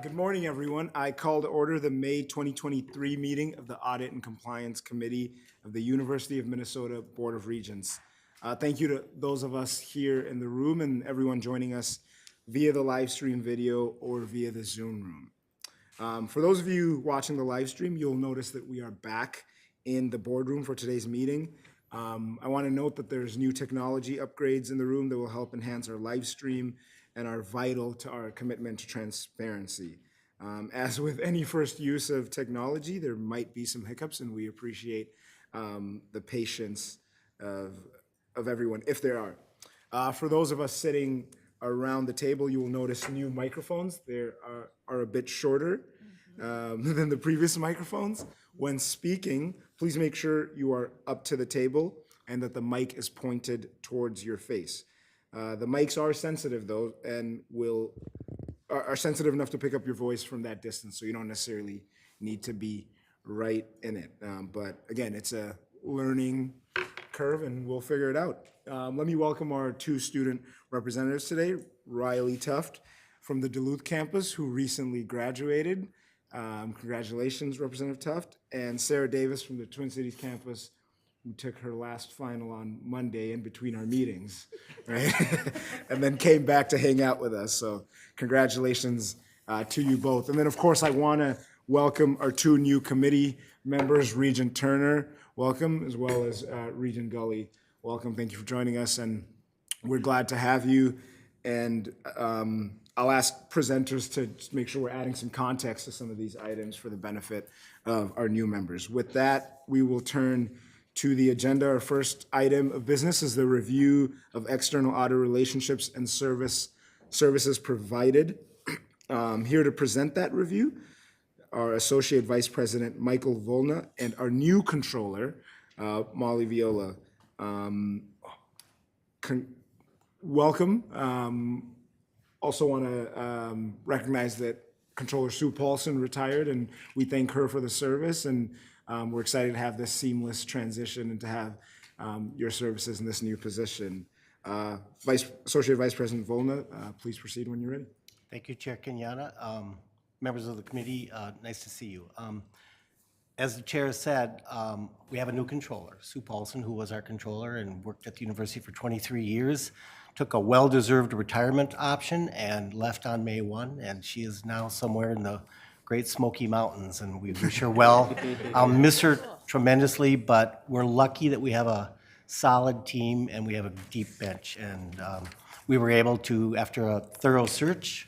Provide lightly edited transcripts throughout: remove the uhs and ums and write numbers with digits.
Good morning, everyone. I call to order the May 2023 meeting of the Audit and Compliance Committee of the University of Minnesota Board of Regents. Thank you to those of us here in the room and everyone joining us via the live stream video or via the Zoom room. For those of you watching the live stream, you'll notice that we are back in the boardroom for today's meeting. I want to note that there's new technology upgrades in the room that will help enhance our live stream and are vital to our commitment to transparency. As with any first use of technology, there might be some hiccups, and we appreciate the patience of everyone, if there are. For those of us sitting around the table, you will notice new microphones. They are a bit shorter than the previous microphones. When speaking, please make sure you are up to the table and that the mic is pointed towards your face. The mics are sensitive though, and are sensitive enough to pick up your voice from that distance, so you don't necessarily need to be right in it. But again, it's a learning curve and we'll figure it out. Let me welcome our two student representatives today, Riley Tuft from the Duluth campus, who recently graduated. Congratulations, Representative Tuft. And Sarah Davis from the Twin Cities campus, who took her last final on Monday in between our meetings, right? And then came back to hang out with us. So congratulations to you both. And then, of course, I want to welcome our two new committee members, Regent Turner, welcome, as well as Regent Gully, welcome. Thank you for joining us, and we're glad to have you. And I'll ask presenters to just make sure we're adding some context to some of these items for the benefit of our new members. With that, we will turn to the agenda. Our first item of business is the review of external audit relationships and services provided. Here to present that review, our Associate Vice President, Michael Volna, and our new controller, Molly Viola. Welcome. Also want to recognize that Controller Sue Paulson retired, and we thank her for the service, and we're excited to have this seamless transition and to have your services in this new position. Associate Vice President Volna, please proceed when you're ready. Thank you, Chair Kenyatta. Members of the committee, nice to see you. As the chair said, we have a new controller, Sue Paulson, who was our controller and worked at the university for 23 years, took a well-deserved retirement option and left on May 1, and she is now somewhere in the Great Smoky Mountains, and we wish her well. I'll miss her tremendously, but we're lucky that we have a solid team and we have a deep bench, and we were able to, after a thorough search,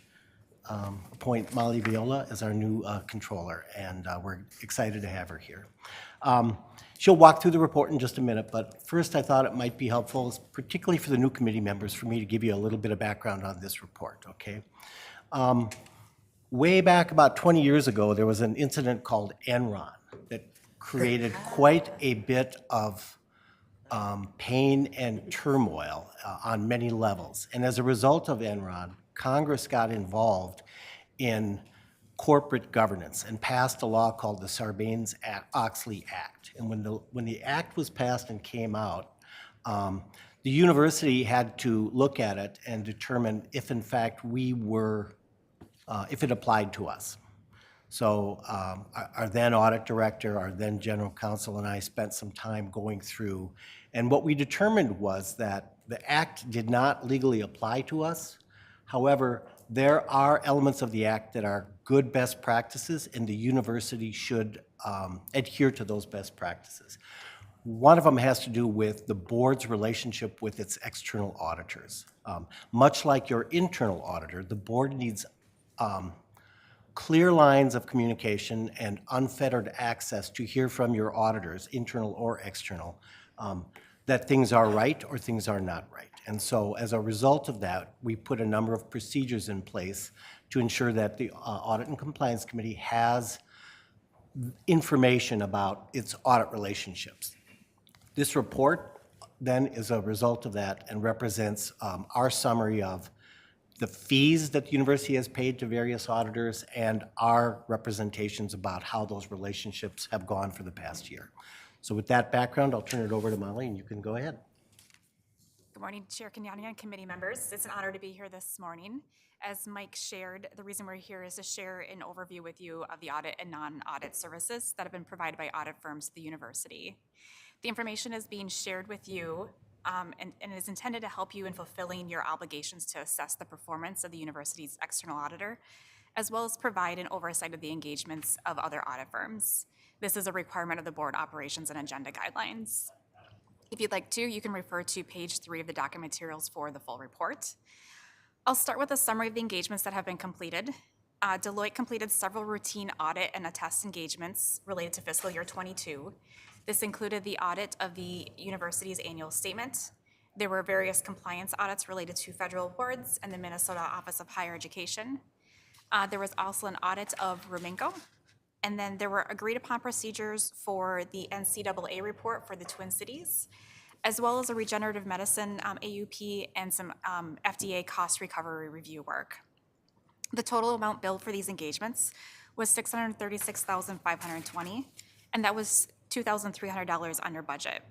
appoint Molly Viola as our new controller, and we're excited to have her here. She'll walk through the report in just a minute, but first I thought it might be helpful, particularly for the new committee members, for me to give you a little bit of background on this report, okay? Way back about 20 years ago, there was an incident called Enron that created quite a bit of pain and turmoil on many levels. And as a result of Enron, Congress got involved in corporate governance and passed a law called the Sarbanes-Oxley Act. And when the act was passed and came out, the university had to look at it and determine if in fact if it applied to us. So our then audit director, our then general counsel, and I spent some time going through, and what we determined was that the act did not legally apply to us. However, there are elements of the act that are good best practices, and the university should adhere to those best practices. One of them has to do with the board's relationship with its external auditors. Much like your internal auditor, the board needs clear lines of communication and unfettered access to hear from your auditors, internal or external, that things are right or things are not right. And so as a result of that, we put a number of procedures in place to ensure that the Audit and Compliance Committee has information about its audit relationships. This report then is a result of that and represents our summary of the fees that the university has paid to various auditors and our representations about how those relationships have gone for the past year. So with that background, I'll turn it over to Molly and you can go ahead. Good morning, Chair Kenyani and committee members. It's an honor to be here this morning. As Mike shared, the reason we're here is to share an overview with you of the audit and non-audit services that have been provided by audit firms to the university. The information is being shared with you and is intended to help you in fulfilling your obligations to assess the performance of the university's external auditor, as well as provide an oversight of the engagements of other audit firms. This is a requirement of the board operations and agenda guidelines. If you'd like to, you can refer to page 3 of the document materials for the full report. I'll start with a summary of the engagements that have been completed. Deloitte completed several routine audit and attest engagements related to fiscal year 22. This included the audit of the university's annual statement. There were various compliance audits related to federal boards and the Minnesota Office of Higher Education. There was also an audit of Rumingo. And then there were agreed upon procedures for the NCAA report for the Twin Cities, as well as a regenerative medicine AUP and some FDA cost recovery review work. The total amount billed for these engagements was $636,520, and that was $2,300 under budget.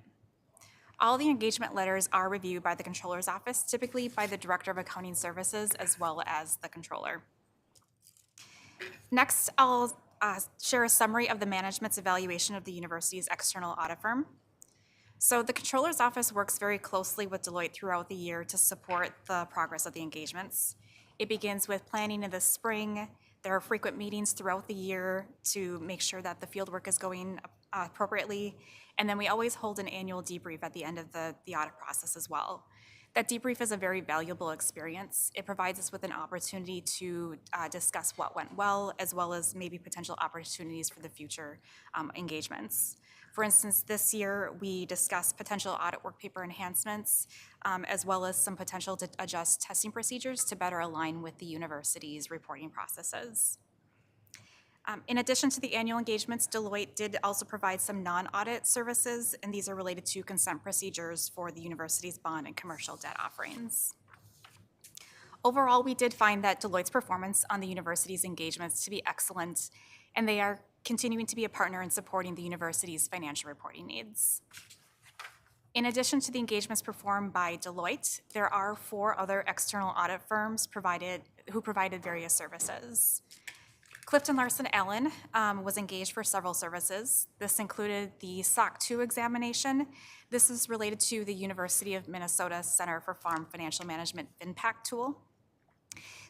All the engagement letters are reviewed by the Controller's Office, typically by the Director of Accounting Services as well as the Controller. Next, I'll share a summary of the management's evaluation of the university's external audit firm. So the Controller's Office works very closely with Deloitte throughout the year to support the progress of the engagements. It begins with planning in the spring. There are frequent meetings throughout the year to make sure that the fieldwork is going appropriately. And then we always hold an annual debrief at the end of the audit process as well. That debrief is a very valuable experience. It provides us with an opportunity to discuss what went well, as well as maybe potential opportunities for the future engagements. For instance, this year, we discussed potential audit work paper enhancements, as well as some potential to adjust testing procedures to better align with the university's reporting processes. In addition to the annual engagements, Deloitte did also provide some non-audit services, and these are related to consent procedures for the university's bond and commercial debt offerings. Overall, we did find that Deloitte's performance on the university's engagements to be excellent, and they are continuing to be a partner in supporting the university's financial reporting needs. In addition to the engagements performed by Deloitte, there are 4 other external audit firms who provided various services. Clifton Larson Allen was engaged for several services. This included the SOC 2 examination. This is related to the University of Minnesota Center for Farm Financial Management FinPac tool.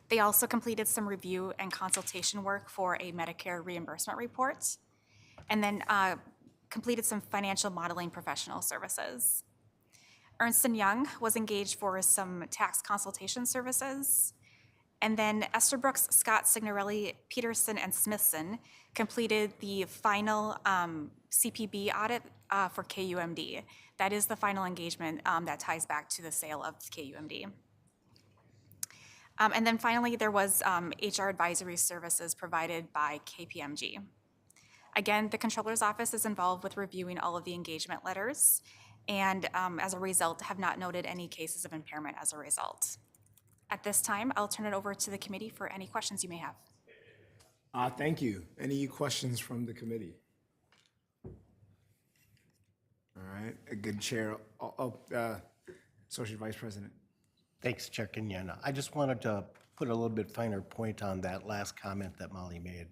They also completed some review and consultation work for a Medicare reimbursement report, and then completed some financial modeling professional services. Ernst & Young was engaged for some tax consultation services. And then Esterbrook, Scott, Signorelli, Peterson, and Smithson completed the final CPB audit for KUMD. That is the final engagement that ties back to the sale of KUMD. And then finally, there was HR advisory services provided by KPMG. Again, the Controller's Office is involved with reviewing all of the engagement letters, and as a result, have not noted any cases of impairment as a result. At this time, I'll turn it over to the committee for any questions you may have. Thank you. Any questions from the committee? All right, a good chair. Associate Vice President. Thanks, Chair Kenyana. I just wanted to put a little bit finer point on that last comment that Molly made.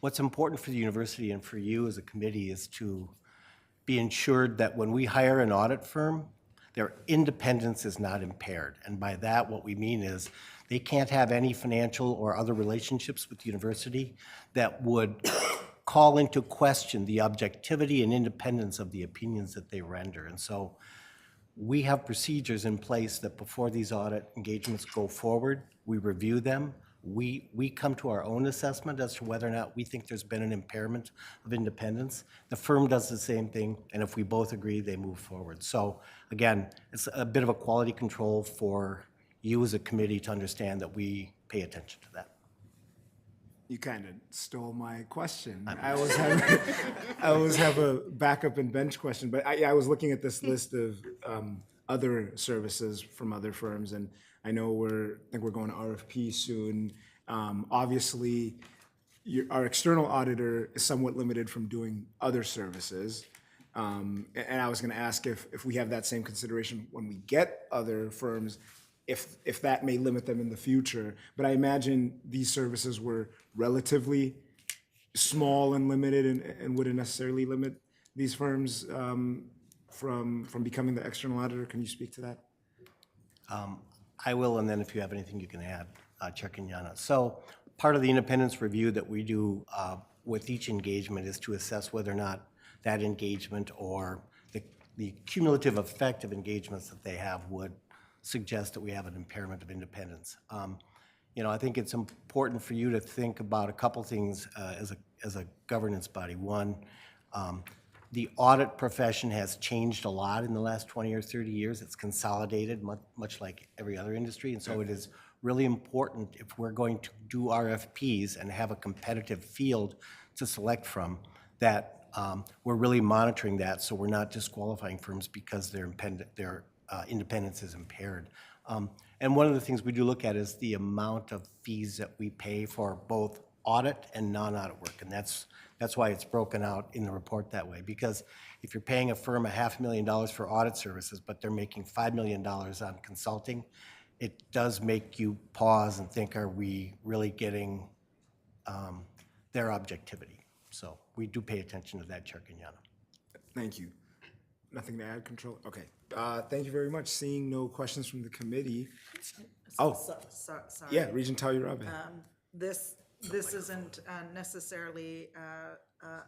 What's important for the university and for you as a committee is to be ensured that when we hire an audit firm, their independence is not impaired. And by that, what we mean is they can't have any financial or other relationships with the university that would call into question the objectivity and independence of the opinions that they render. And so we have procedures in place that before these audit engagements go forward, we review them. We come to our own assessment as to whether or not we think there's been an impairment of independence. The firm does the same thing, and if we both agree, they move forward. So again, it's a bit of a quality control for you as a committee to understand that we pay attention to that. You kind of stole my question. I always have a backup and bench question, but I was looking at this list of other services from other firms, and I know I think we're going to RFP soon. Obviously, our external auditor is somewhat limited from doing other services. And I was going to ask if we have that same consideration when we get other firms, if that may limit them in the future. But I imagine these services were relatively small and limited and wouldn't necessarily limit these firms from becoming the external auditor. Can you speak to that? I will, and then if you have anything you can add, Chair Kenyana. So part of the independence review that we do with each engagement is to assess whether or not that engagement or the cumulative effect of engagements that they have would suggest that we have an impairment of independence. I think it's important for you to think about a couple things as a governance body. One, the audit profession has changed a lot in the last 20 or 30 years. It's consolidated, much like every other industry, and so it is really important if we're going to do RFPs and have a competitive field to select from, that we're really monitoring that, so we're not disqualifying firms because their independence is impaired. And one of the things we do look at is the amount of fees that we pay for both audit and non-audit work, and that's why it's broken out in the report that way. Because if you're paying a firm $500,000 for audit services, but they're making $5 million on consulting, it does make you pause and think, are we really getting their objectivity? So we do pay attention to that, Chair Kenyana. Thank you. Nothing to add, Controller? Okay. Thank you very much. Seeing no questions from the committee. Oh, Sorry. yeah, Regent Talurabe. This isn't necessarily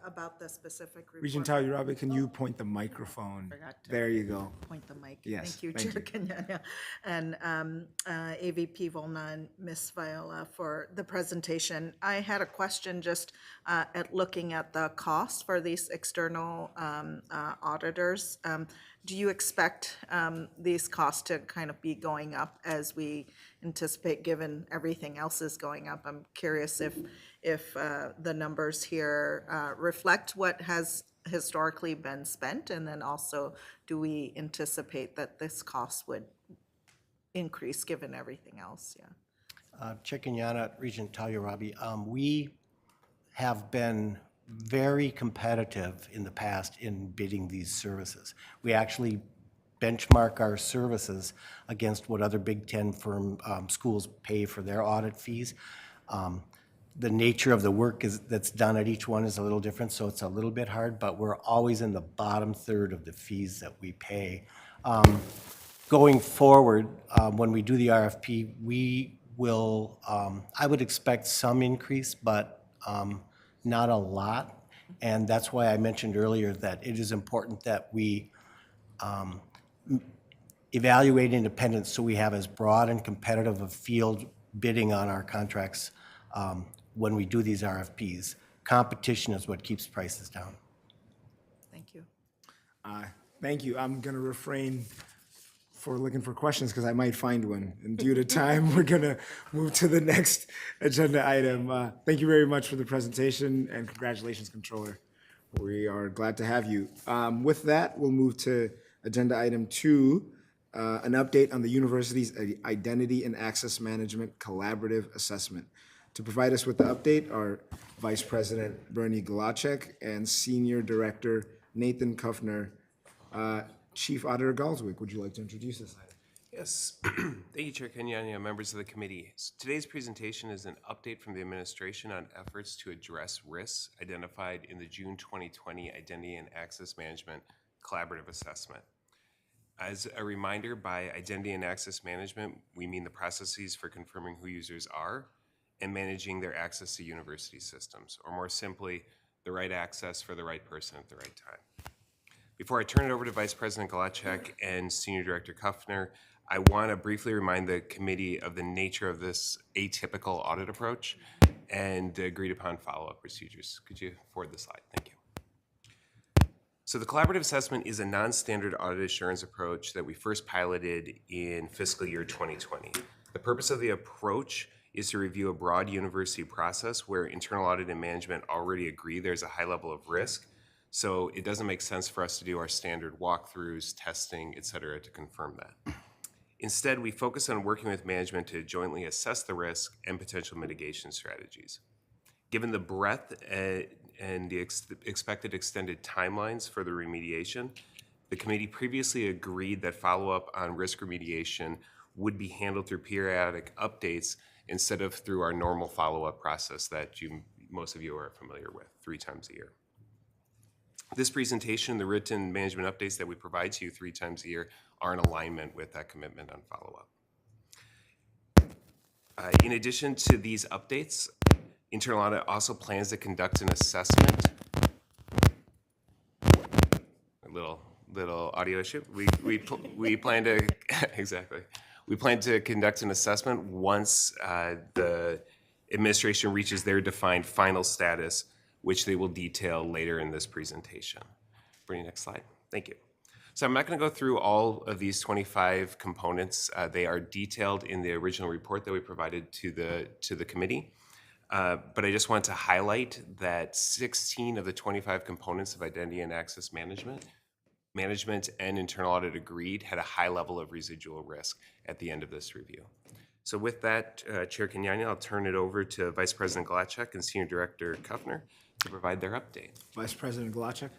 about the specific report. Regent Talurabe, can you point the microphone? Forgot to There you go. Point the mic. Yes, Thank you, thank Chair Kenyana. And AVP Volna and Ms. Viola for the presentation. I had a question just at looking at the cost for these external auditors. Do you expect these costs to kind of be going up as we anticipate, given everything else is going up? I'm curious if the numbers here reflect what has historically been spent, and then also, do we anticipate that this cost would increase given everything else? Yeah. Chair Kenyana, Regent Talurabe, we have been very competitive in the past in bidding these services. We actually benchmark our services against what other Big Ten schools pay for their audit fees. The nature of the work that's done at each one is a little different, so it's a little bit hard, but we're always in the bottom third of the fees that we pay. Going forward, when we do the RFP, we will, I would expect some increase, but not a lot. And that's why I mentioned earlier that it is important that we evaluate independence so we have as broad and competitive a field bidding on our contracts when we do these RFPs. Competition is what keeps prices down. Thank you. Thank you. I'm going to refrain for looking for questions because I might find one. And due to time, we're going to move to the next agenda item. Thank you very much for the presentation, and congratulations, Controller. We are glad to have you. With that, we'll move to agenda item 2, an update on the university's Identity and Access Management Collaborative Assessment. To provide us with the update are Vice President Bernie Galacek and Senior Director Nathan Kuffner. Chief Auditor Galswick, would you like to introduce this item? Yes. Thank you, Chair Kenyana, members of the committee. Today's presentation is an update from the administration on efforts to address risks identified in the June 2020 Identity and Access Management Collaborative Assessment. As a reminder, by identity and access management, we mean the processes for confirming who users are and managing their access to university systems, or more simply, the right access for the right person at the right time. Before I turn it over to Vice President Galacek and Senior Director Kuffner, I want to briefly remind the committee of the nature of this atypical audit approach and the agreed upon follow-up procedures. Could you forward the slide? Thank you. So the collaborative assessment is a non-standard audit assurance approach that we first piloted in fiscal year 2020. The purpose of the approach is to review a broad university process where internal audit and management already agree there's a high level of risk. So it doesn't make sense for us to do our standard walkthroughs, testing, et cetera, to confirm that. Instead, we focus on working with management to jointly assess the risk and potential mitigation strategies. Given the breadth and the expected extended timelines for the remediation. The committee previously agreed that follow-up on risk remediation would be handled through periodic updates instead of through our normal follow-up process that most of you are familiar with, 3 times a year. This presentation, the written management updates that we provide to you 3 times a year, are in alignment with that commitment on follow-up. In addition to these updates, Internal Audit also plans to conduct an assessment. A little audio issue. We plan to exactly. We plan to conduct an assessment once the administration reaches their defined final status, which they will detail later in this presentation. Bring the next slide. Thank you. So I'm not going to go through all of these 25 components. They are detailed in the original report that we provided to the committee. But I just want to highlight that 16 of the 25 components of identity and access management and internal audit agreed had a high level of residual risk at the end of this review. So with that, Chair Kenyanya, I'll turn it over to Vice President Galachek and Senior Director Kuffner to provide their update. Vice President Galachek.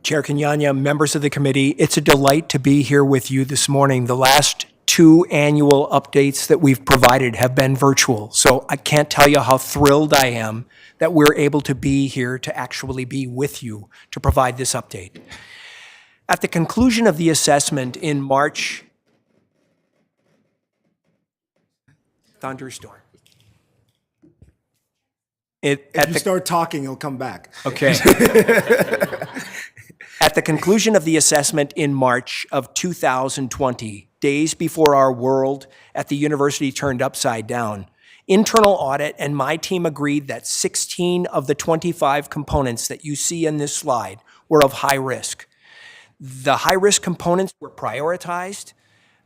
Chair Kenyanya, members of the committee, it's a delight to be here with you this morning. The last 2 annual updates that we've provided have been virtual, so I can't tell you how thrilled I am that we're able to be here to actually be with you to provide this update. At the conclusion of the assessment in March, thunderstorm. If you start talking, he'll come back. Okay. At the conclusion of the assessment in March of 2020, days before our world at the university turned upside down, Internal Audit and my team agreed that 16 of the 25 components that you see in this slide were of high risk. The high-risk components were prioritized,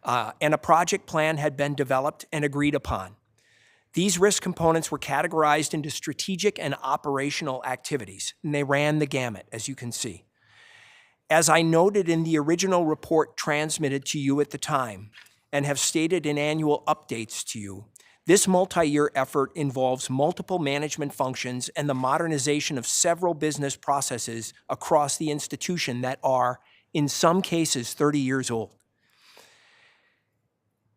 and a project plan had been developed and agreed upon. These risk components were categorized into strategic and operational activities, and they ran the gamut, as you can see. As I noted in the original report transmitted to you at the time, and have stated in annual updates to you, this multi-year effort involves multiple management functions and the modernization of several business processes across the institution that are, in some cases, 30 years old.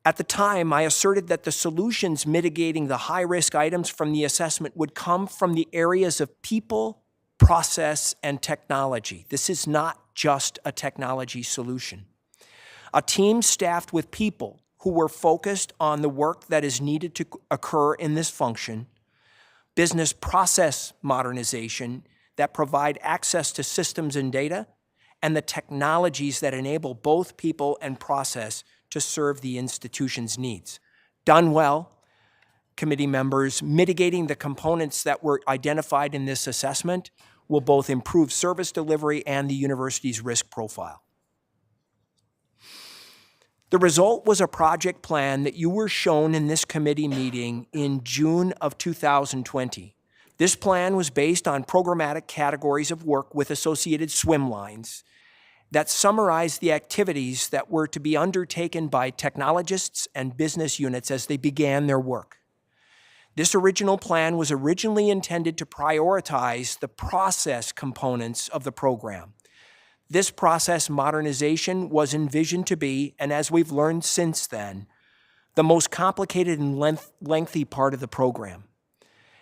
At the time, I asserted that the solutions mitigating the high-risk items from the assessment would come from the areas of people, process, and technology. This is not just a technology solution. A team staffed with people who were focused on the work that is needed to occur in this function, business process modernization that provide access to systems and data, and the technologies that enable both people and process to serve the institution's needs. Done well, committee members, mitigating the components that were identified in this assessment will both improve service delivery and the university's risk profile. The result was a project plan that you were shown in this committee meeting in June of 2020. This plan was based on programmatic categories of work with associated swim lines that summarized the activities that were to be undertaken by technologists and business units as they began their work. This original plan was originally intended to prioritize the process components of the program. This process modernization was envisioned to be, and as we've learned since then, the most complicated and lengthy part of the program.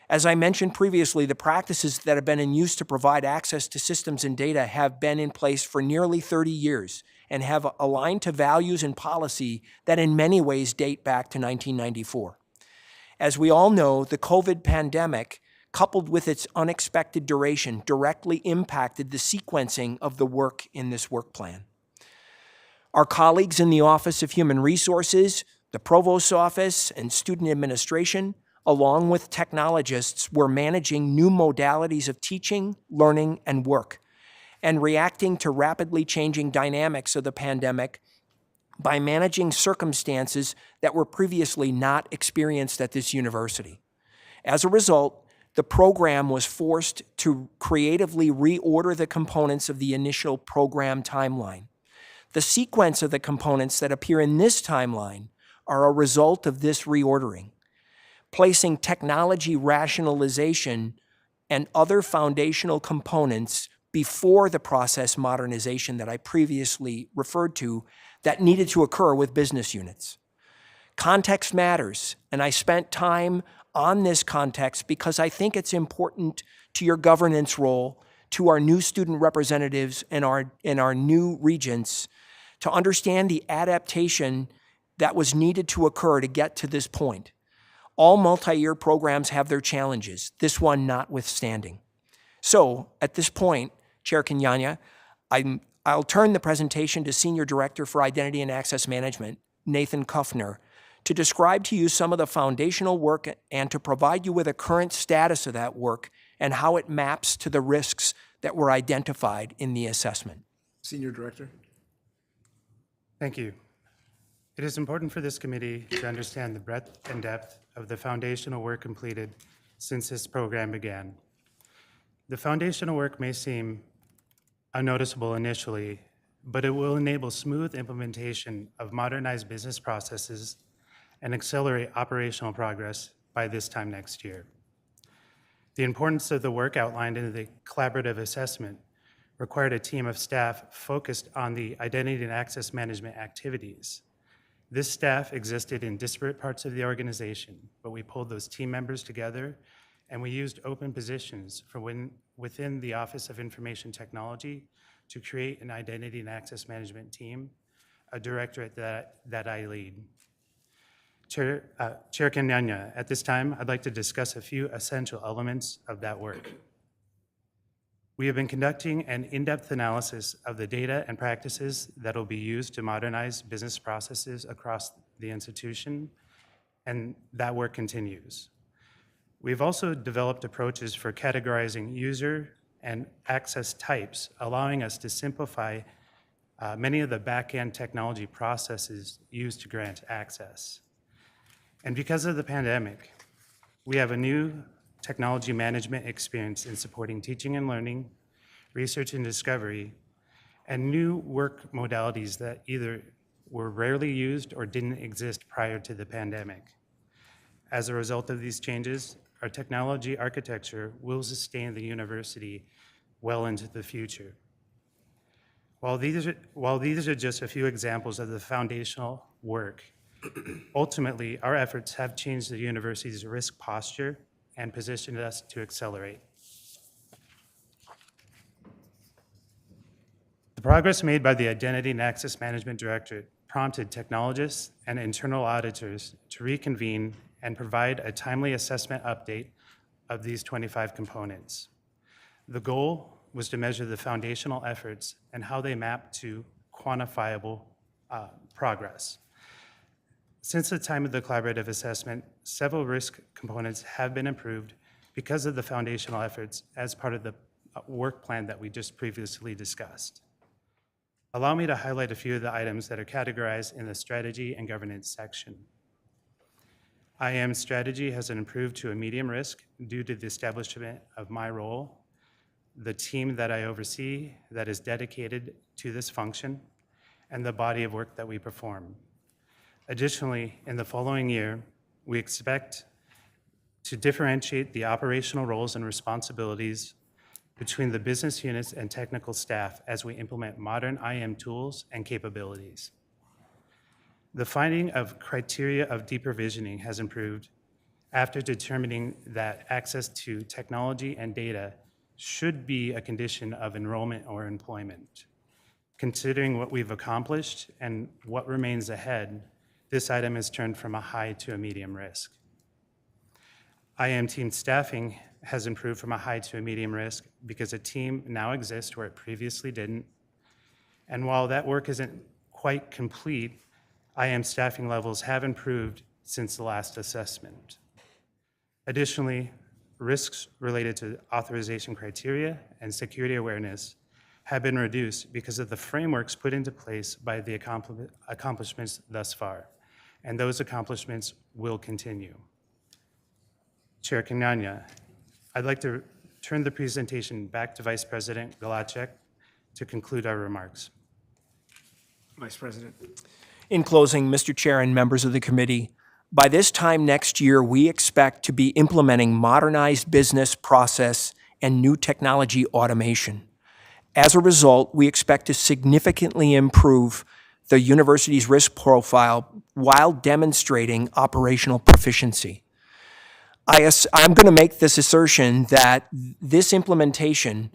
As I mentioned previously, the practices that have been in use to provide access to systems and data have been in place for nearly 30 years and have aligned to values and policy that in many ways date back to 1994. As we all know, the COVID pandemic, coupled with its unexpected duration, directly impacted the sequencing of the work in this work plan. Our colleagues in the Office of Human Resources, the Provost's Office, and Student Administration, along with technologists, were managing new modalities of teaching, learning, and work, and reacting to rapidly changing dynamics of the pandemic by managing circumstances that were previously not experienced at this university. As a result, the program was forced to creatively reorder the components of the initial program timeline. The sequence of the components that appear in this timeline are a result of this reordering, placing technology rationalization and other foundational components before the process modernization that I previously referred to that needed to occur with business units. Context matters, and I spent time on this context because I think it's important to your governance role, to our new student representatives and our new regents to understand the adaptation that was needed to occur to get to this point. All multi-year programs have their challenges, this one notwithstanding. So at this point, Chair Kenyanya, I'll turn the presentation to Senior Director for Identity and Access Management, Nathan Kuffner, to describe to you some of the foundational work and to provide you with a current status of that work and how it maps to the risks that were identified in the assessment. Senior Director. Thank you. It is important for this committee to understand the breadth and depth of the foundational work completed since this program began. The foundational work may seem unnoticeable initially, but it will enable smooth implementation of modernized business processes and accelerate operational progress by this time next year. The importance of the work outlined in the collaborative assessment required a team of staff focused on the identity and access management activities. This staff existed in disparate parts of the organization, but we pulled those team members together and we used open positions within the Office of Information Technology to create an identity and access management team, a directorate that I lead. Chair Kenyanya, at this time, I'd like to discuss a few essential elements of that work. We have been conducting an in-depth analysis of the data and practices that will be used to modernize business processes across the institution, and that work continues. We've also developed approaches for categorizing user and access types, allowing us to simplify many of the back-end technology processes used to grant access. And because of the pandemic, we have a new technology management experience in supporting teaching and learning, research and discovery, and new work modalities that either were rarely used or didn't exist prior to the pandemic. As a result of these changes, our technology architecture will sustain the university well into the future. While these are just a few examples of the foundational work, ultimately, our efforts have changed the university's risk posture and positioned us to accelerate. The progress made by the Identity and Access Management Directorate prompted technologists and internal auditors to reconvene and provide a timely assessment update of these 25 components. The goal was to measure the foundational efforts and how they map to quantifiable progress. Since the time of the collaborative assessment, several risk components have been improved because of the foundational efforts as part of the work plan that we just previously discussed. Allow me to highlight a few of the items that are categorized in the strategy and governance section. IAM strategy has been improved to a medium risk due to the establishment of my role, the team that I oversee that is dedicated to this function, and the body of work that we perform. Additionally, in the following year, we expect to differentiate the operational roles and responsibilities between the business units and technical staff as we implement modern IAM tools and capabilities. The finding of criteria of deprovisioning has improved after determining that access to technology and data should be a condition of enrollment or employment. Considering what we've accomplished and what remains ahead, this item is turned from a high to a medium risk. IAM team staffing has improved from a high to a medium risk because a team now exists where it previously didn't. And while that work isn't quite complete, IAM staffing levels have improved since the last assessment. Additionally, risks related to authorization criteria and security awareness have been reduced because of the frameworks put into place by the accomplishments thus far, and those accomplishments will continue. Chair Kenyanya, I'd like to turn the presentation back to Vice President Galachek to conclude our remarks. Vice President. In closing, Mr. Chair and members of the committee, by this time next year, we expect to be implementing modernized business process and new technology automation. As a result, we expect to significantly improve the university's risk profile while demonstrating operational proficiency. I'm going to make this assertion that this implementation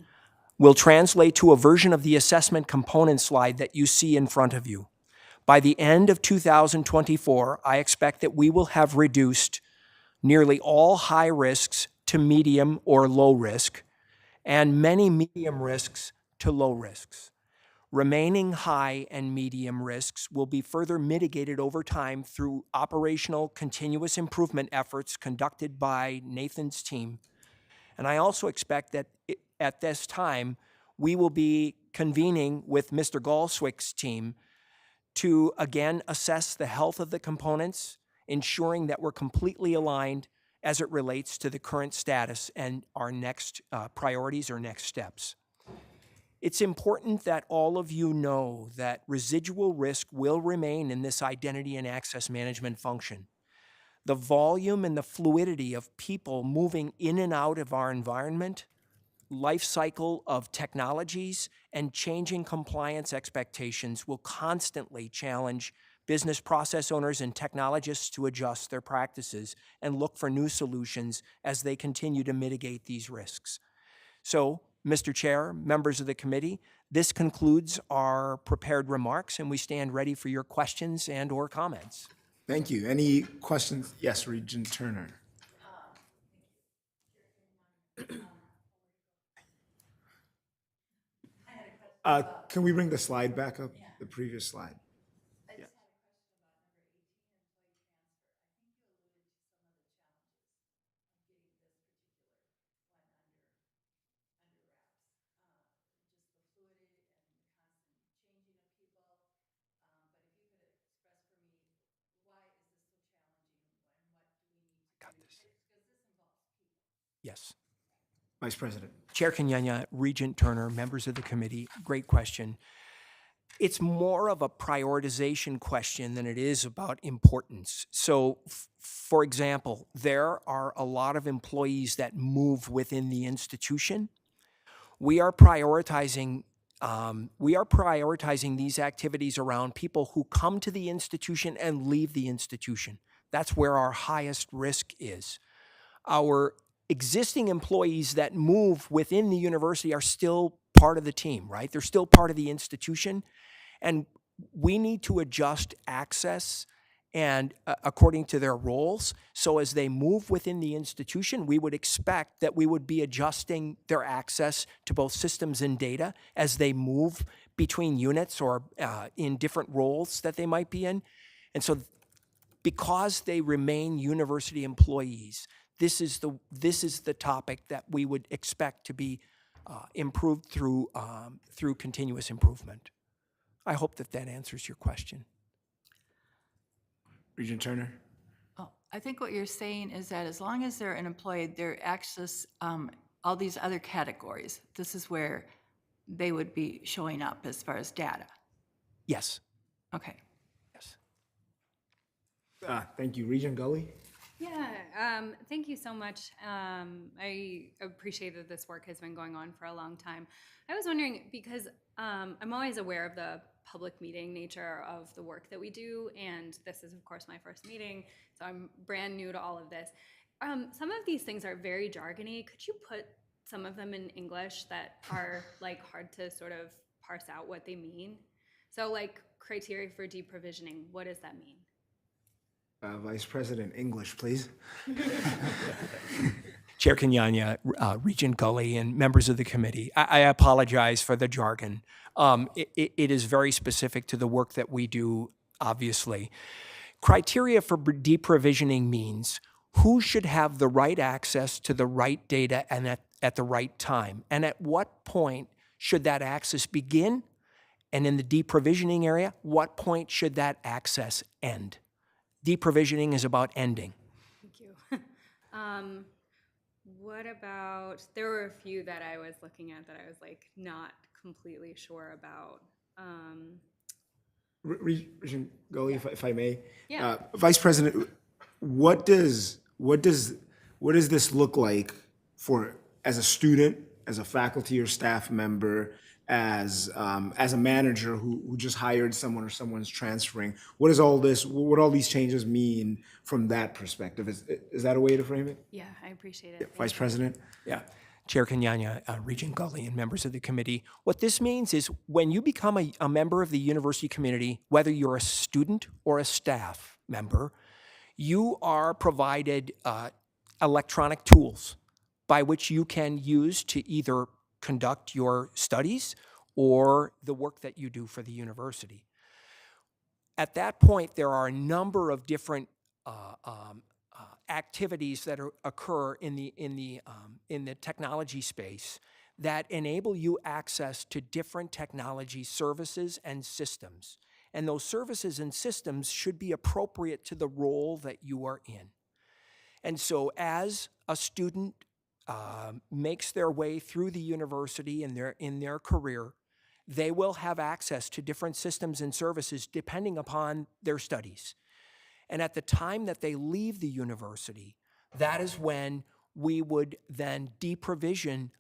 will translate to a version of the assessment component slide that you see in front of you. By the end of 2024, I expect that we will have reduced nearly all high risks to medium or low risk, and many medium risks to low risks. Remaining high and medium risks will be further mitigated over time through operational continuous improvement efforts conducted by Nathan's team. And I also expect that at this time, we will be convening with Mr. Galswick's team to again assess the health of the components, ensuring that we're completely aligned as it relates to the current status and our next priorities or next steps. It's important that all of you know that residual risk will remain in this identity and access management function. The volume and the fluidity of people moving in and out of our environment, life cycle of technologies, and changing compliance expectations will constantly challenge business process owners and technologists to adjust their practices and look for new solutions as they continue to mitigate these risks. So, Mr. Chair, members of the committee, this concludes our prepared remarks, and we stand ready for your questions and/or comments. Thank you. Any questions? Yes, Regent Turner. Can we bring the slide back up, the previous slide? Yeah. Got this. Yes. Vice President. Chair Kenyanya, Regent Turner, members of the committee, great question. It's more of a prioritization question than it is about importance. So, for example, there are a lot of employees that move within the institution. We are prioritizing these activities around people who come to the institution and leave the institution. That's where our highest risk is. Our existing employees that move within the university are still part of the team, right? They're still part of the institution. And we need to adjust access and according to their roles. So as they move within the institution, we would expect that we would be adjusting their access to both systems and data as they move between units or in different roles that they might be in. And so because they remain university employees, this is the topic that we would expect to be improved through continuous improvement. I hope that answers your question. Regent Turner. Oh, I think what you're saying is that as long as they're an employee, they're access all these other categories. This is where they would be showing up as far as data. Yes. Okay. Yes. Thank you. Regent Gully. Yeah, thank you so much. I appreciate that this work has been going on for a long time. I was wondering, because I'm always aware of the public meeting nature of the work that we do, and this is, of course, my first meeting, so I'm brand new to all of this. Some of these things are very jargony. Could you put some of them in English that are like hard to sort of parse out what they mean? So like criteria for deprovisioning, what does that mean? Vice President, English, please. Chair Kenyanya, Regent Gully, and members of the committee, I apologize for the jargon. It is very specific to the work that we do, obviously. Criteria for deprovisioning means who should have the right access to the right data and at the right time, and at what point should that access begin, and in the deprovisioning area, what point should that access end? Deprovisioning is about ending. Thank you. What about, there were a few that I was looking at that I was like not completely sure about. Regent Gully, if I may. Yeah. Vice President, what does this look like for as a student, as a faculty or staff member, as a manager who just hired someone or someone's transferring? What is all this? What all these changes mean from that perspective? Is that a way to frame it, Yeah, I appreciate it. Vice President? Yeah. Chair Kenyanya, Regent Gully, and members of the committee. What this means is when you become a member of the university community, whether you're a student or a staff member, you are provided electronic tools by which you can use to either conduct your studies or the work that you do for the university. At that point, there are a number of different activities that occur in the technology space that enable you access to different technology services and systems. And those services and systems should be appropriate to the role that you are in. And so as a student makes their way through the university in their career, they will have access to different systems and services depending upon their studies. And at the time that they leave the university, that is when we would then deprovision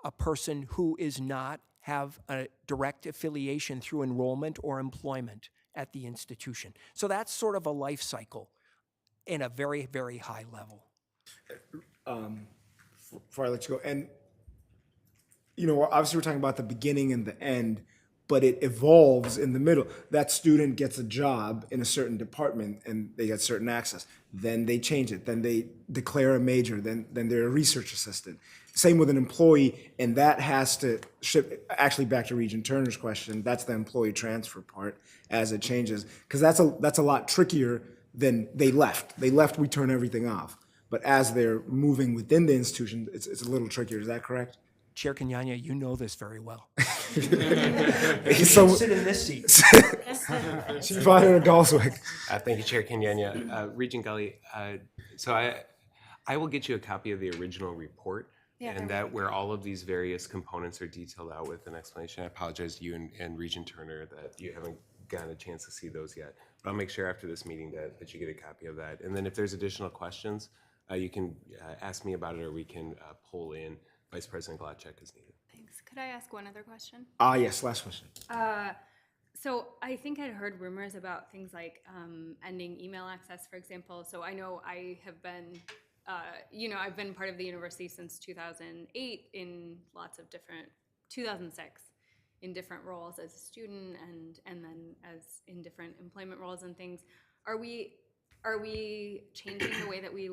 a person who is not have a direct affiliation through enrollment or employment at the institution. So that's sort of a life cycle in a very, very high level. Before I let you go, and obviously we're talking about the beginning and the end, but it evolves in the middle. That student gets a job in a certain department and they get certain access. Then they change it. Then they declare a major. Then they're a research assistant. Same with an employee, and that has to shift. Actually, back to Regent Turner's question, that's the employee transfer part as it changes, because that's a lot trickier than they left. They left, we turn everything off. But as they're moving within the institution, it's a little trickier. Is that correct? Chair Kenyanya, you know this very well. So, Sit in this seat. Supervisor Galswick. Thank you, Chair Kenyanya. Regent Gully, so I will get you a copy of the original report, and that where all of these various components are detailed out with an explanation. I apologize to you and Regent Turner that you haven't gotten a chance to see those yet. But I'll make sure after this meeting that you get a copy of that. And then if there's additional questions, you can ask me about it, or we can pull in Vice President Glotchek as needed. Thanks. Could I ask one other question? Yes, last question. So I think I'd heard rumors about things like ending email access, for example. So I know I have been, I've been part of the university since 2008 in lots of different, 2006, in different roles as a student and then as in different employment roles and things. Are we changing the way that we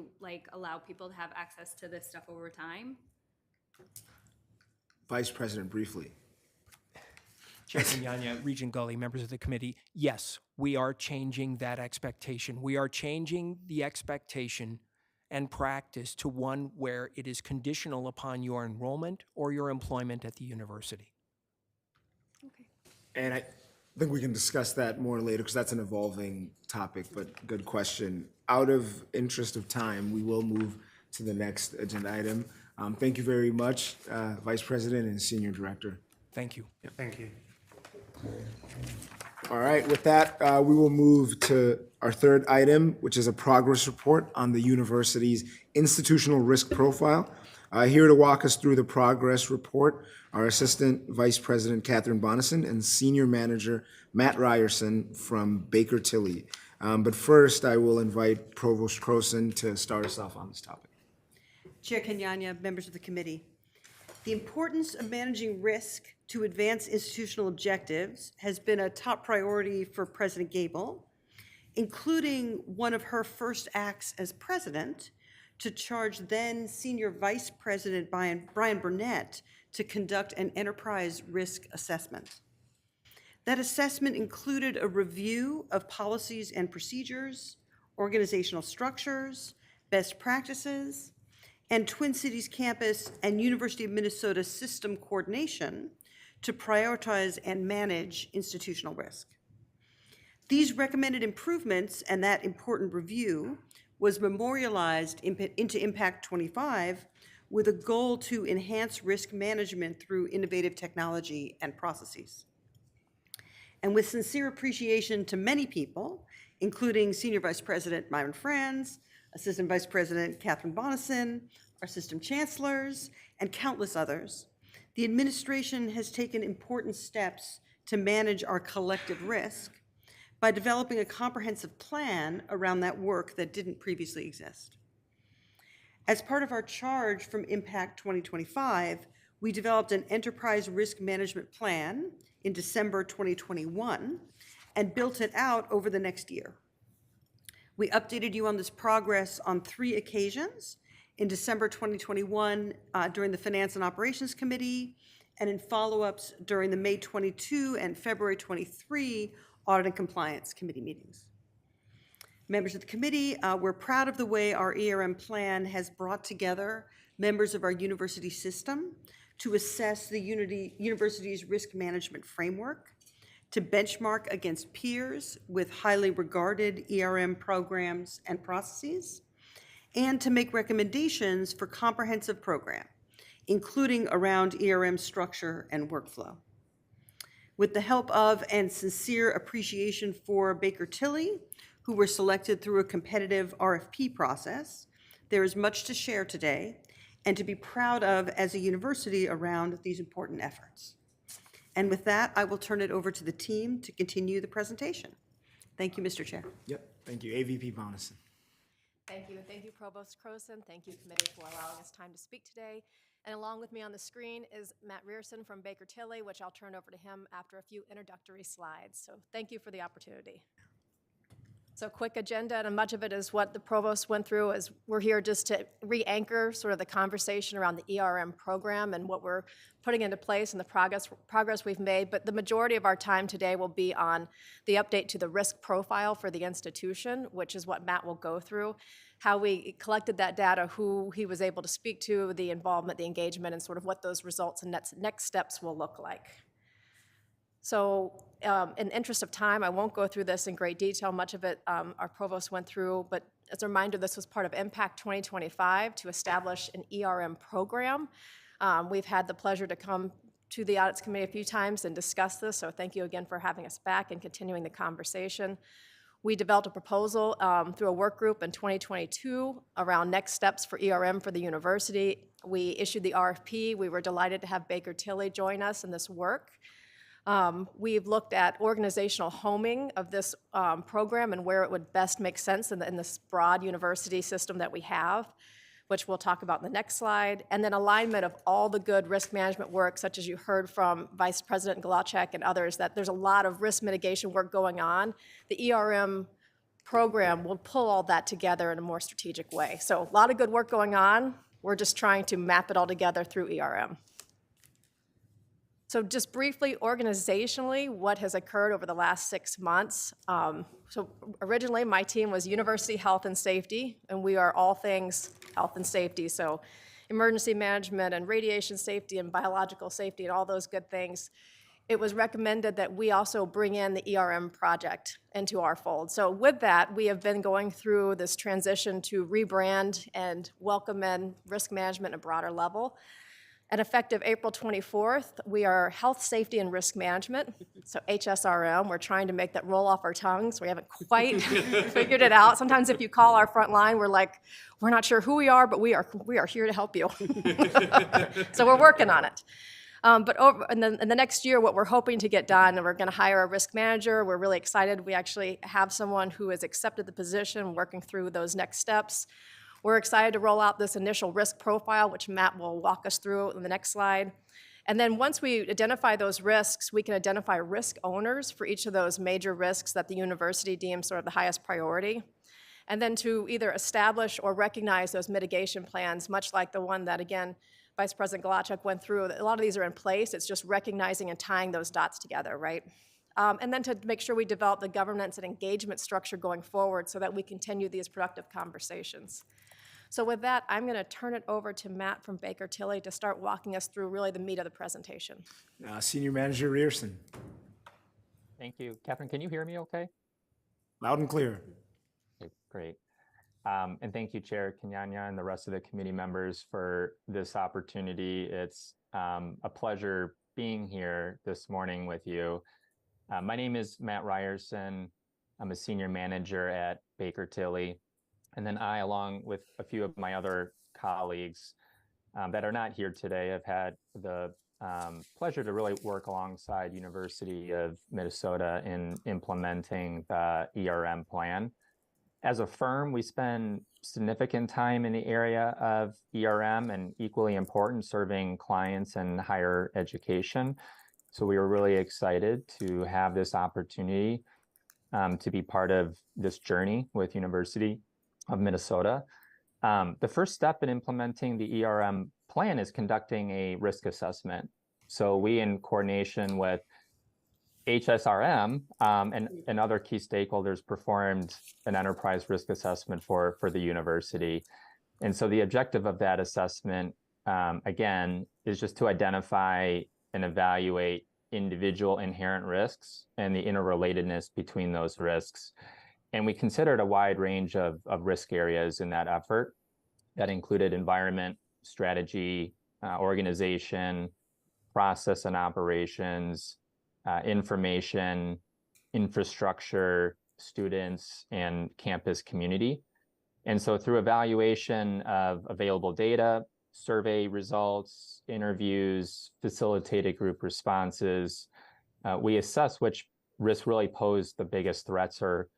allow people to have access to this stuff over time? Vice President, briefly. Chair Kenyanya, Regent Gully, members of the committee, yes, we are changing that expectation. We are changing the expectation and practice to one where it is conditional upon your enrollment or your employment at the university. Okay. And I think we can discuss that more later because that's an evolving topic, but good question. Out of interest of time, we will move to the next agenda item. Thank you very much, Vice President and Senior Director. Thank you. Thank you. All right, with that, we will move to our third item, which is a progress report on the university's institutional risk profile. Here to walk us through the progress report are Assistant Vice President Catherine Bonison and Senior Manager Matt Ryerson from Baker Tilly. But first, I will invite Provost Croson to start us off on this topic. Chair Kenyanya, members of the committee. The importance of managing risk to advance institutional objectives has been a top priority for President Gabel, including one of her first acts as president to charge then Senior Vice President Brian Burnett to conduct an enterprise risk assessment. That assessment included a review of policies and procedures, organizational structures, best practices, and Twin Cities campus and University of Minnesota system coordination to prioritize and manage institutional risk. These recommended improvements and that important review was memorialized into Impact 25 with a goal to enhance risk management through innovative technology and processes. And with sincere appreciation to many people, including Senior Vice President Myron Franz, Assistant Vice President Catherine Bonison, our system chancellors, and countless others, the administration has taken important steps to manage our collective risk by developing a comprehensive plan around that work that didn't previously exist. As part of our charge from Impact 2025, we developed an enterprise risk management plan in December 2021 and built it out over the next year. We updated you on this progress on 3 occasions: in December 2021 during the Finance and Operations Committee, and in follow-ups during the May 22 and February 23 Audit and Compliance Committee meetings. Members of the committee, we're proud of the way our ERM plan has brought together members of our university system to assess the university's risk management framework, to benchmark against peers with highly regarded ERM programs and processes, and to make recommendations for comprehensive program, including around ERM structure and workflow. With the help of and sincere appreciation for Baker Tilly, who were selected through a competitive RFP process, there is much to share today and to be proud of as a university around these important efforts. And with that, I will turn it over to the team to continue the presentation. Thank you, Mr. Chair. Yep, thank you. AVP Bonison. Thank you. Thank you, Provost Croson. Thank you, committee, for allowing us time to speak today. And along with me on the screen is Matt Rierson from Baker Tilly, which I'll turn over to him after a few introductory slides. So thank you for the opportunity. So quick agenda, and much of it is what the provost went through, as we're here just to re-anchor sort of the conversation around the ERM program and what we're putting into place and the progress we've made. But the majority of our time today will be on the update to the risk profile for the institution, which is what Matt will go through, how we collected that data, who he was able to speak to, the involvement, the engagement, and sort of what those results and next steps will look like. So in the interest of time, I won't go through this in great detail. Much of it our provost went through, but as a reminder, this was part of Impact 2025 to establish an ERM program. We've had the pleasure to come to the Audits Committee a few times and discuss this, so thank you again for having us back and continuing the conversation. We developed a proposal through a work group in 2022 around next steps for ERM for the university. We issued the RFP. We were delighted to have Baker Tilly join us in this work. We've looked at organizational homing of this program and where it would best make sense in this broad university system that we have, which we'll talk about in the next slide, and then alignment of all the good risk management work, such as you heard from Vice President Galachek and others, that there's a lot of risk mitigation work going on. The ERM program will pull all that together in a more strategic way. So a lot of good work going on. We're just trying to map it all together through ERM. So just briefly, organizationally, what has occurred over the last 6 months. So originally, my team was University Health and Safety, and we are all things health and safety. So emergency management and radiation safety and biological safety and all those good things. It was recommended that we also bring in the ERM project into our fold. So with that, we have been going through this transition to rebrand and welcome in risk management at a broader level. And effective April 24th, we are Health, Safety, and Risk Management, so HSRM. We're trying to make that roll off our tongues. We haven't quite figured it out. Sometimes if you call our front line, we're like, we're not sure who we are, but we are here to help you. So we're working on it. But in the next year, what we're hoping to get done, and we're going to hire a risk manager. We're really excited. We actually have someone who has accepted the position, working through those next steps. We're excited to roll out this initial risk profile, which Matt will walk us through in the next slide. And then once we identify those risks, we can identify risk owners for each of those major risks that the university deems sort of the highest priority. And then to either establish or recognize those mitigation plans, much like the one that, again, Vice President Galachek went through. A lot of these are in place. It's just recognizing and tying those dots together, right? And then to make sure we develop the governance and engagement structure going forward so that we continue these productive conversations. So with that, I'm going to turn it over to Matt from Baker Tilly to start walking us through really the meat of the presentation. Senior Manager Rierson. Thank you. Catherine, can you hear me okay? Loud and clear. Okay, great. And thank you, Chair Kenyanya and the rest of the committee members for this opportunity. It's a pleasure being here this morning with you. My name is Matt Rierson. I'm a senior manager at Baker Tilly. And then I, along with a few of my other colleagues that are not here today, have had the pleasure to really work alongside University of Minnesota in implementing the ERM plan. As a firm, we spend significant time in the area of ERM and equally important serving clients in higher education. So we were really excited to have this opportunity to be part of this journey with University of Minnesota. The first step in implementing the ERM plan is conducting a risk assessment. So we, in coordination with HSRM and other key stakeholders, performed an enterprise risk assessment for the university. And so the objective of that assessment, again, is just to identify and evaluate individual inherent risks and the interrelatedness between those risks. And we considered a wide range of risk areas in that effort that included environment, strategy, organization, process and operations, information, infrastructure, students, and campus community. And so through evaluation of available data, survey results, interviews, facilitated group responses, we assess which risks really pose the biggest threats or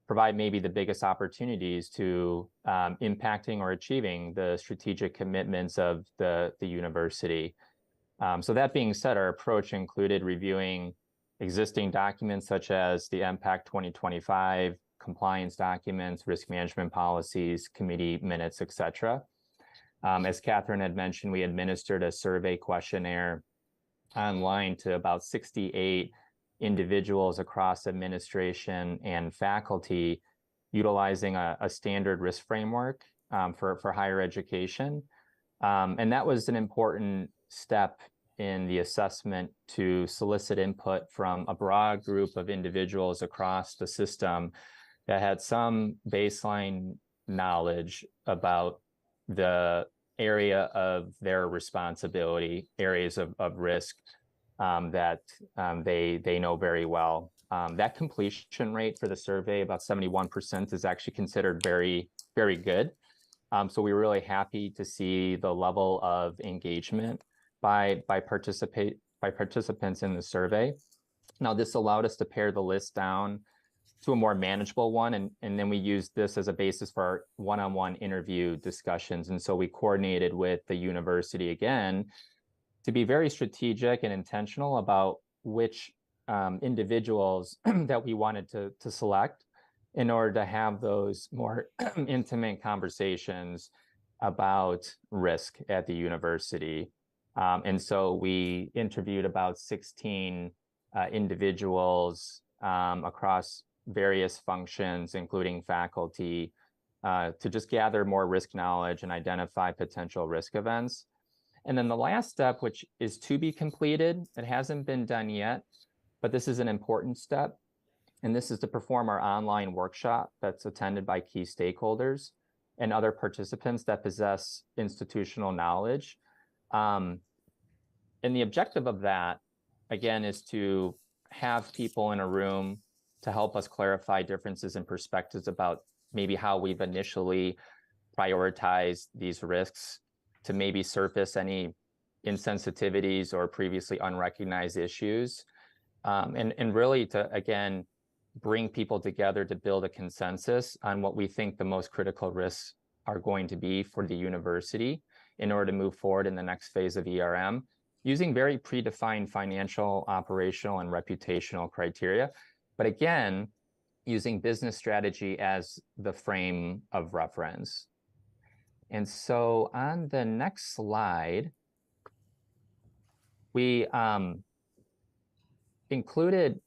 provide maybe the biggest opportunities to impacting or achieving the strategic commitments of the university. So that being said, our approach included reviewing existing documents such as the MPAC 2025, compliance documents, risk management policies, committee minutes, et cetera. As Catherine had mentioned, we administered a survey questionnaire online to about 68 individuals across administration and faculty, utilizing a standard risk framework for higher education. And that was an important step in the assessment to solicit input from a broad group of individuals across the system that had some baseline knowledge about the area of their responsibility, areas of risk that they know very well. That completion rate for the survey, about 71%, is actually considered very, very good. So we were really happy to see the level of engagement by participants in the survey. Now, this allowed us to pare the list down to a more manageable one, and then we used this as a basis for our one-on-one interview discussions. And so we coordinated with the university again to be very strategic and intentional about which individuals that we wanted to select in order to have those more intimate conversations about risk at the university. And so we interviewed about 16 individuals across various functions, including faculty, to just gather more risk knowledge and identify potential risk events. And then the last step, which is to be completed, it hasn't been done yet, but this is an important step. And this is to perform our online workshop that's attended by key stakeholders and other participants that possess institutional knowledge. And the objective of that, again, is to have people in a room to help us clarify differences in perspectives about maybe how we've initially prioritized these risks, to maybe surface any insensitivities or previously unrecognized issues, and really to, again, bring people together to build a consensus on what we think the most critical risks are going to be for the university in order to move forward in the next phase of ERM, using very predefined financial, operational, and reputational criteria. But again, using business strategy as the frame of reference. And so on the next slide, we included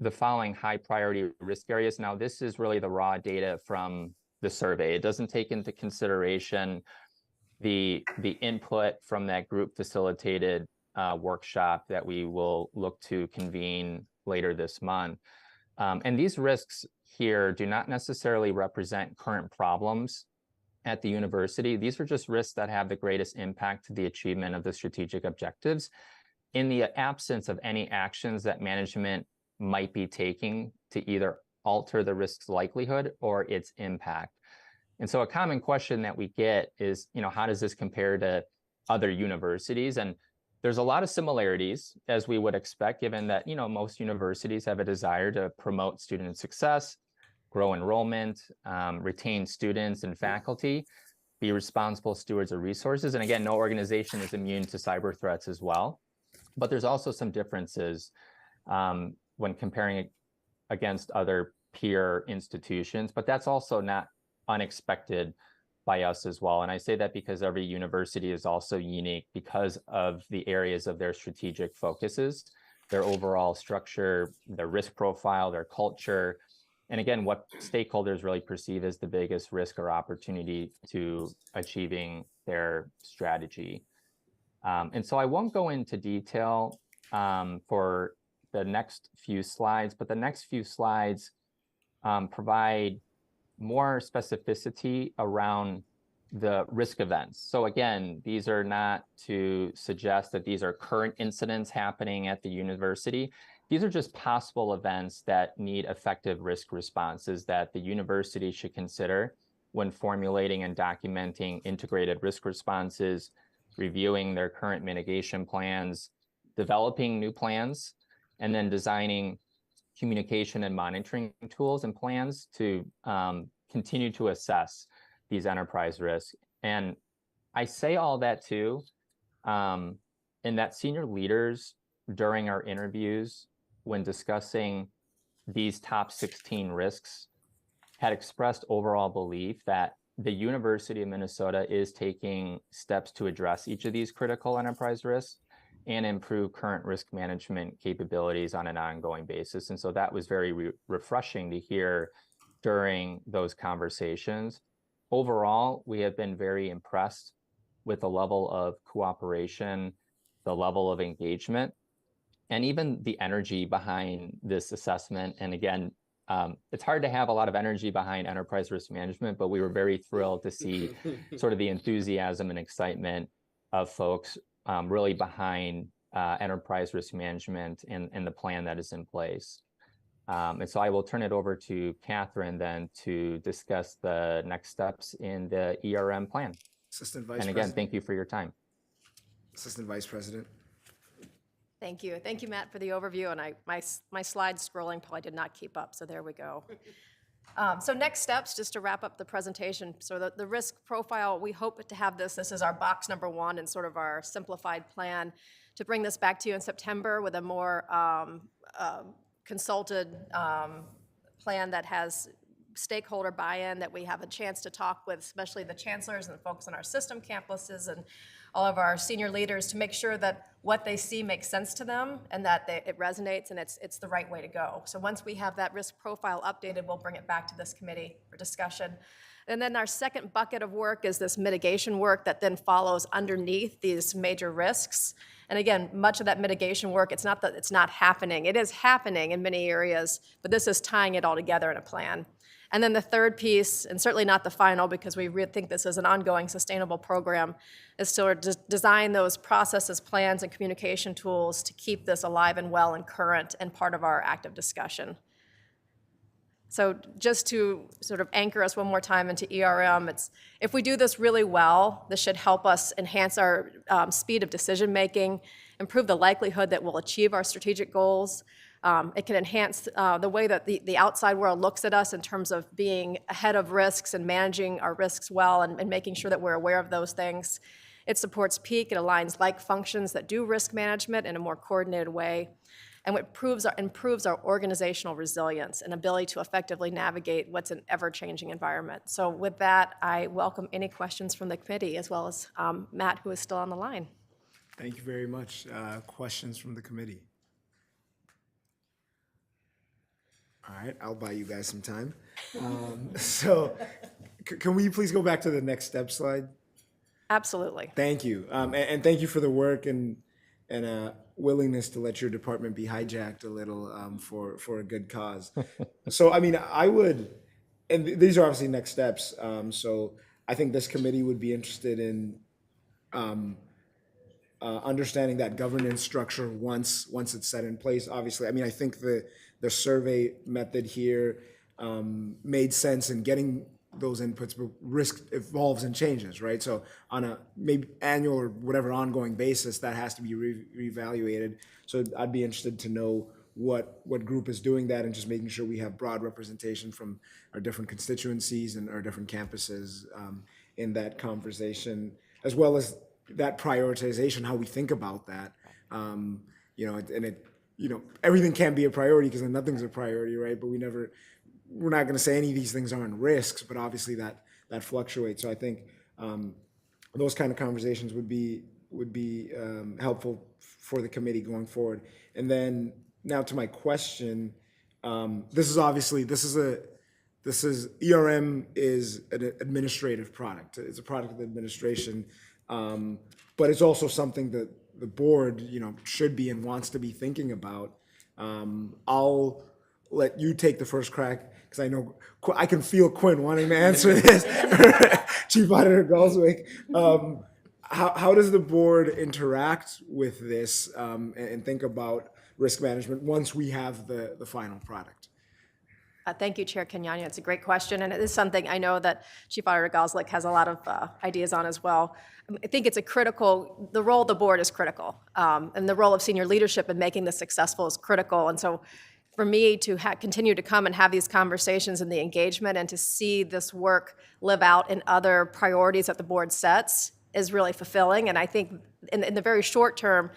the following high priority risk areas. Now, this is really the raw data from the survey. It doesn't take into consideration the input from that group facilitated workshop that we will look to convene later this month. And these risks here do not necessarily represent current problems at the university. These are just risks that have the greatest impact to the achievement of the strategic objectives in the absence of any actions that management might be taking to either alter the risk's likelihood or its impact. And so a common question that we get is, how does this compare to other universities? And there's a lot of similarities, as we would expect, given that, most universities have a desire to promote student success, grow enrollment, retain students and faculty, be responsible stewards of resources. And again, no organization is immune to cyber threats as well. But there's also some differences when comparing it against other peer institutions, but that's also not unexpected by us as well. And I say that because every university is also unique because of the areas of their strategic focuses, their overall structure, their risk profile, their culture, and again, what stakeholders really perceive as the biggest risk or opportunity to achieving their strategy. And so I won't go into detail for the next few slides, but the next few slides provide more specificity around the risk events. So again, these are not to suggest that these are current incidents happening at the university. These are just possible events that need effective risk responses that the university should consider when formulating and documenting integrated risk responses, reviewing their current mitigation plans, developing new plans, and then designing communication and monitoring tools and plans to continue to assess these enterprise risks. And I say all that too, in that senior leaders during our interviews, when discussing these top 16 risks, had expressed overall belief that the University of Minnesota is taking steps to address each of these critical enterprise risks and improve current risk management capabilities on an ongoing basis. And so that was very refreshing to hear during those conversations. Overall, we have been very impressed with the level of cooperation, the level of engagement, and even the energy behind this assessment. And again, it's hard to have a lot of energy behind enterprise risk management, but we were very thrilled to see sort of the enthusiasm and excitement of folks really behind enterprise risk management and the plan that is in place. And so I will turn it over to Catherine then to discuss the next steps in the ERM plan. Assistant Vice And again, President. thank you for your time. Assistant Vice President. Thank you. Thank you, Matt, for the overview. And my slide scrolling probably did not keep up, so there we go. So next steps, just to wrap up the presentation. So the risk profile, we hope to have this is our box number one and sort of our simplified plan to bring this back to you in September with a more consulted plan that has stakeholder buy-in, that we have a chance to talk with, especially the chancellors and the folks on our system campuses and all of our senior leaders, to make sure that what they see makes sense to them and that it resonates and it's the right way to go. So once we have that risk profile updated, we'll bring it back to this committee for discussion. And then our second bucket of work is this mitigation work that then follows underneath these major risks. And again, much of that mitigation work, it's not that it's not happening. It is happening in many areas, but this is tying it all together in a plan. And then the third piece, and certainly not the final because we really think this is an ongoing sustainable program, is to design those processes, plans, and communication tools to keep this alive and well and current and part of our active discussion. So just to sort of anchor us one more time into ERM, if we do this really well, this should help us enhance our speed of decision-making, improve the likelihood that we'll achieve our strategic goals. It can enhance the way that the outside world looks at us in terms of being ahead of risks and managing our risks well and making sure that we're aware of those things. It supports peak. It aligns like functions that do risk management in a more coordinated way. And it improves our organizational resilience and ability to effectively navigate what's an ever-changing environment. So with that, I welcome any questions from the committee, as well as Matt, who is still on the line. Thank you very much. Questions from the committee? All right, I'll buy you guys some time. So can we please go back to the next step slide? Absolutely. Thank you. And thank you for the work and willingness to let your department be hijacked a little for a good cause. So, I mean, I would, and these are obviously next steps. So I think this committee would be interested in understanding that governance structure once it's set in place. Obviously, I mean, I think the survey method here made sense in getting those inputs, but risk evolves and changes, right? So on a maybe annual or whatever ongoing basis, that has to be reevaluated. So I'd be interested to know what group is doing that and just making sure we have broad representation from our different constituencies and our different campuses in that conversation, as well as that prioritization, how we think about that. Everything can be a priority because nothing's a priority, right? But we're not going to say any of these things aren't risks, but obviously that fluctuates. So I think those kind of conversations would be helpful for the committee going forward. And then now to my question, ERM is an administrative product. It's a product of the administration, but it's also something that the board, should be and wants to be thinking about. I'll let you take the first crack because I know I can feel Quinn wanting to answer this. Chief Auditor Galswick, how does the board interact with this and think about risk management once we have the final product? Thank you, Chair Kenyanya. It's a great question, and it is something I know that Chief Auditor Galswick has a lot of ideas on as well. I think the role of the board is critical, and the role of senior leadership in making this successful is critical. And so for me to continue to come and have these conversations and the engagement and to see this work live out in other priorities that the board sets is really fulfilling. And I think in the very short term,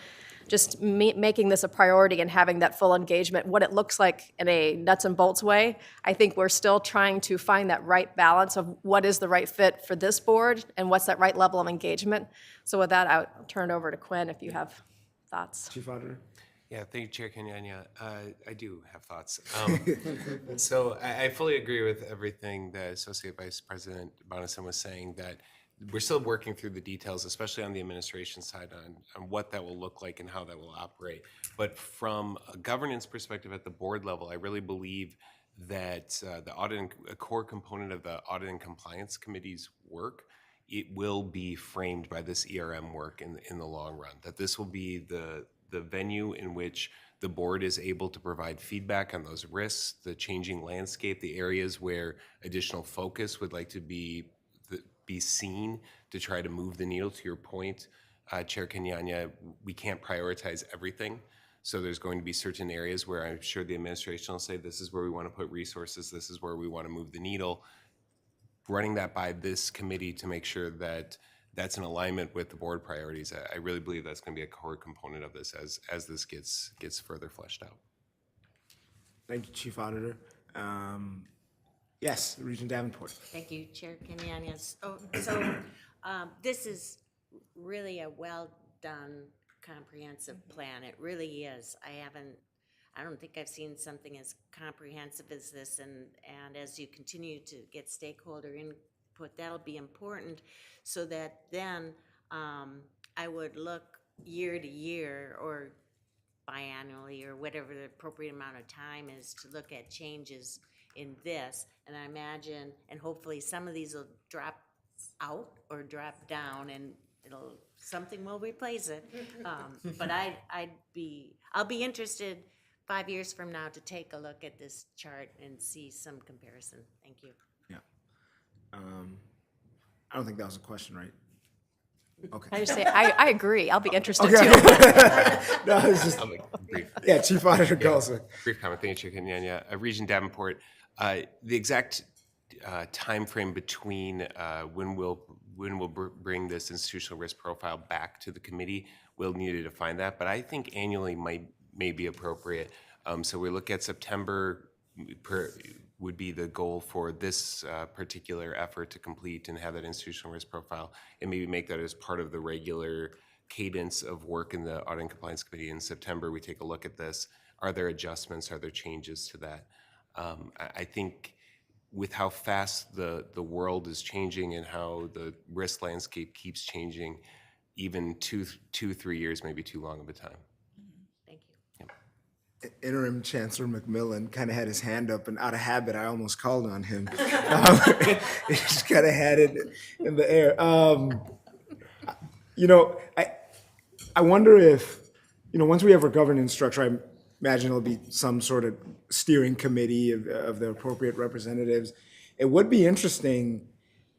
just making this a priority and having that full engagement, what it looks like in a nuts and bolts way, I think we're still trying to find that right balance of what is the right fit for this board and what's that right level of engagement. So with that, I'll turn it over to Quinn if you have thoughts. Chief Auditor? Yeah, thank you, Chair Kenyanya. I do have thoughts. So I fully agree with everything that Associate Vice President Bonison was saying, that we're still working through the details, especially on the administration side, on what that will look like and how that will operate. But from a governance perspective at the board level, I really believe that a core component of the Audit and Compliance Committee's work, it will be framed by this ERM work in the long run. That this will be the venue in which the board is able to provide feedback on those risks, the changing landscape, the areas where additional focus would like to be seen to try to move the needle. To your point, Chair Kenyanya, we can't prioritize everything. So there's going to be certain areas where I'm sure the administration will say, this is where we want to put resources, this is where we want to move the needle. Running that by this committee to make sure that that's in alignment with the board priorities, I really believe that's going to be a core component of this as this gets further fleshed out. Thank you, Chief Auditor. Yes, Regent Davenport. Thank you, Chair Kenyanya. This is really a well-done, comprehensive plan. It really is. I don't think I've seen something as comprehensive as this, and as you continue to get stakeholder input, that'll be important, so that then I would look year to year or biannually or whatever the appropriate amount of time is to look at changes in this. And I imagine, and hopefully some of these will drop out or drop down, and something will replace it. But I'll be interested 5 years from now to take a look at this chart and see some comparison. Thank you. Yeah. I don't think that was a question, right? Okay. I just say, I agree. I'll be interested too. No, it's just, Brief. yeah, Chief Auditor Galswick. Brief comment. Thank you, Chair Kenyanya. Regent Davenport, the exact time frame between when we'll bring this institutional risk profile back to the committee, we'll need to define that. But I think annually may be appropriate. So we look at September would be the goal for this particular effort to complete and have that institutional risk profile, and maybe make that as part of the regular cadence of work in the Audit and Compliance Committee. In September, we take a look at this. Are there adjustments? Are there changes to that? I think with how fast the world is changing and how the risk landscape keeps changing, even 3 years may be too long of a time. Thank you. Interim Chancellor McMillan kind of had his hand up, and out of habit, I almost called on him. He just kind of had it in the air. I wonder if, once we have our governance structure, I imagine there'll be some sort of steering committee of the appropriate representatives. it would be interesting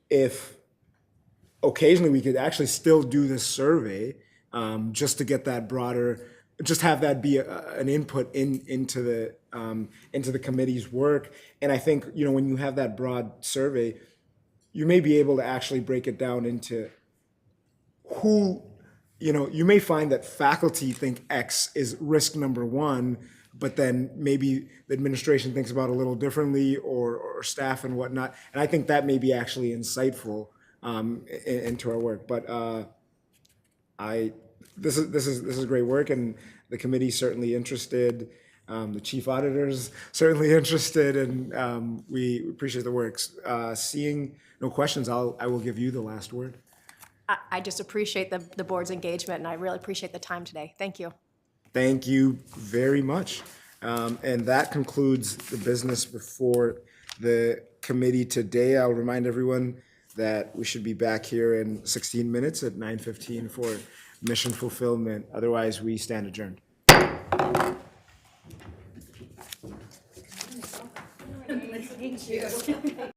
if occasionally we could actually still do this survey, just to get that broader, just have that be an input into the committee's work. And I think, you know, when you have that broad survey, you may be able to actually break it down into who, you know, you may find that faculty think X is risk number one, but then maybe the administration thinks about it a little differently, or staff and whatnot. And I think that may be actually insightful into our work. But this is great work, and the committee's certainly interested. The chief auditor's certainly interested, and we appreciate the work. Seeing no questions, I will give you the last word. I just appreciate the board's engagement, and I really appreciate the time today. Thank you. Thank you very much. And that concludes the business before the committee today. I'll remind everyone that we should be back here in 16 minutes at 9:15 for mission fulfillment. Otherwise, we stand adjourned. Thank you.